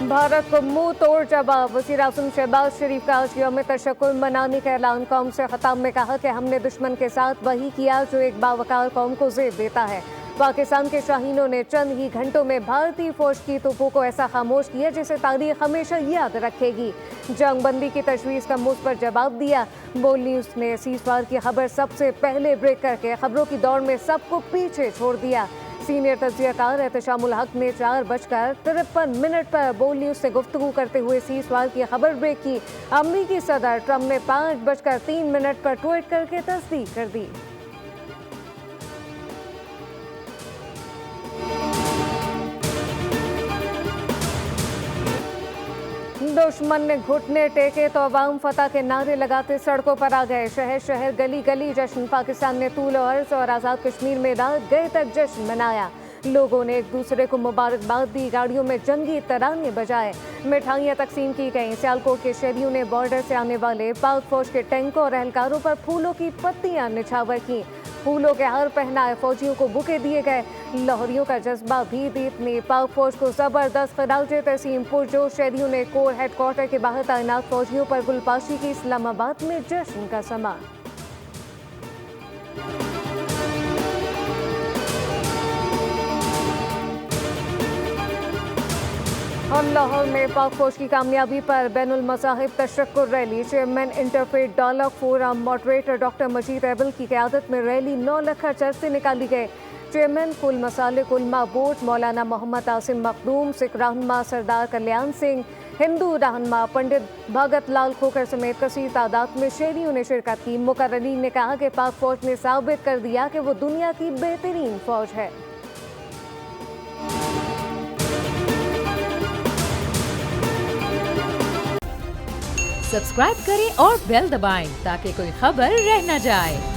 भारत को मुंह तोड़ जवाब। वज़ीर-ए-आज़म शहबाज शरीफ का आज यौम तशक्कुर मनाने का ऐलान। कौम से खिताब में कहा कि हमने दुश्मन के साथ वही किया जो एक बावकार कौम को ज़ेब देता है। पाकिस्तान के शाहीनों ने चंद ही घंटों में भारतीय फौज की तोपों को ऐसा खामोश किया जिसे तारीख हमेशा याद रखेगी। जंगबंदी की तजवीज़ का मुझ पर जवाब दिया। बोल न्यूज़ ने सीज़फायर की खबर सबसे पहले ब्रेक करके खबरों की दौड़ में सबको पीछे छोड़ दिया। सीनियर तज्ज़ियाकार एहतशामुल हक ने 4:53 पर बोल न्यूज़ से गुफ्तगू करते हुए सीज़फायर की खबर ब्रेक की। अमरीकी सदर ट्रंप ने 5:03 पर ट्वीट करके तस्दीक कर दी। दुश्मन ने घुटने टेके तो अवाम फतह के नारे लगाते सड़कों पर आ गए। शहर शहर गली गली जश्न। पाकिस्तान ने तूल अर्ज़ और आज़ाद कश्मीर में रात गए तक जश्न मनाया। लोगों ने एक दूसरे को मुबारकबाद दी। गाड़ियों में जंगी तराने बजाए। मिठाइयाँ तकसीम की गईं। सियालकोट के शहरियों ने बॉर्डर से आने वाले पाक फौज के टैंकों और एहलकारों पर फूलों की पत्तियाँ निछावर की। फूलों के हार पहनाए फौजियों को बुके दिए गए। लाहौरियों का जज्बा भी दीप ने पाक फौज को जबरदस्त खिराज तस्लीम। पुरजोश शहरियों ने कोर हेडक्वार्टर के बाहर तैनात फौजियों पर गुलपाशी की। इस्लामाबाद में जश्न का समा। और लाहौर में पाक फौज की कामयाबी पर बैनुल मज़ाहिब तशक्कुर rally. Chairman interfaith dialogue forum moderator doctor Majeed Abel की क़यादत में रैली 9 लाख चर्च से निकाली गई। चेयरमैन कुल मसालिक उलमा बोर्ड मौलाना मोहम्मद आसिम मखदूम, सिख रहनुमा सरदार कल्याण सिंह, हिंदू रहनुमा पंडित भगत लाल खोखर समेत कसीर तादाद में शहरियों ने शिरकत की। मुकर्ररीन ने कहा कि पाक फौज ने साबित कर दिया कि वो दुनिया की बेहतरीन फौज है। सब्सक्राइब करें और बेल दबाएं ताकि कोई खबर रह न जाए।